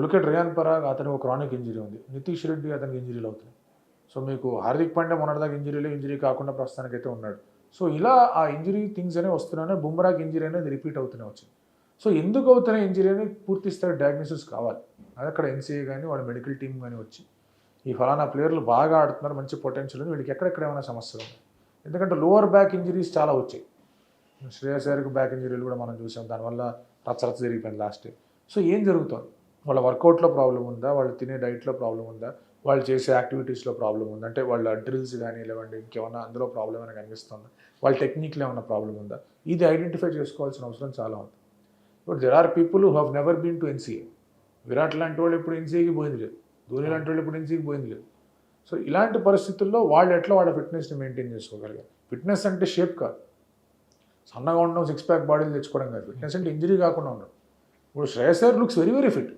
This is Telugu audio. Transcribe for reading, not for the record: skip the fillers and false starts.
లుక్ ఎట్ రియాన్ పరాగ్, అతనికి ఒక క్రానిక్ ఇంజరీ ఉంది. నితీష్ రెడ్డి అతనికి ఇంజరీలు అవుతున్నాయి. సో మీకు హార్దిక్ పాండ్యా మొన్నటిదాకా ఇంజరీ కాకుండా ప్రస్తుతానికైతే ఉన్నాడు. సో ఇలా ఆ ఇంజరీ థింగ్స్ అనేవి వస్తున్నాయి. బుమ్రాకి ఇంజరీ అనేది రిపీట్ అవుతూనే వచ్చింది. సో ఎందుకు అవుతున్న ఇంజరీ అని పూర్తి స్థాయి డయాగ్నోసిస్ కావాలి. అది అక్కడ ఎన్సీఏ కానీ వాళ్ళ మెడికల్ టీం కానీ వచ్చి ఈ ఫలానా ప్లేయర్లు బాగా ఆడుతున్నారు, మంచి పొటెన్షియల్ ఉంది, వీడికి ఎక్కడెక్కడ ఏమైనా సమస్యలు ఉన్నాయి. ఎందుకంటే లోవర్ బ్యాక్ ఇంజరీస్ చాలా వచ్చాయి. శ్రేయస్ అయ్యర్కి బ్యాక్ ఇంజరీలు కూడా మనం చూసాం. దానివల్ల రచ్చరచ్చ జరిగిపోయింది లాస్ట్ టైం. సో ఏం జరుగుతుంది? వాళ్ళ వర్కౌట్లో ప్రాబ్లం ఉందా, వాళ్ళు తినే డైట్లో ప్రాబ్లం ఉందా, వాళ్ళు చేసే యాక్టివిటీస్లో ప్రాబ్లం ఉందా, అంటే వాళ్ళ డ్రిల్స్ కానీ లేవండి ఇంకేమన్నా అందులో ప్రాబ్లం ఏమైనా కనిపిస్తుందా, వాళ్ళ టెక్నిక్లో ఏమైనా ప్రాబ్లం ఉందా, ఇది ఐడెంటిఫై చేసుకోవాల్సిన అవసరం చాలా ఉంది. ఇప్పుడు there are people who have never been to NCA. Virat లాంటి వాళ్ళు ఇప్పుడు ఎన్సీఏకి పోయింది లేదు, ధోని లాంటి వాళ్ళు ఇప్పుడు ఎన్సీఏకి పోయింది లేదు. సో ఇలాంటి పరిస్థితుల్లో వాళ్ళు ఎట్లా వాళ్ళ ఫిట్నెస్ని మెయింటైన్ చేసుకోగలిగారు. ఫిట్నెస్ అంటే షేప్ కాదు, సన్నగా ఉండడం, సిక్స్ ప్యాక్ బాడీలు తెచ్చుకోవడం కాదు. ఫిట్నెస్ అంటే ఇంజరీ కాకుండా ఉండడం. ఇప్పుడు Shreyas Iyer looks very very fit.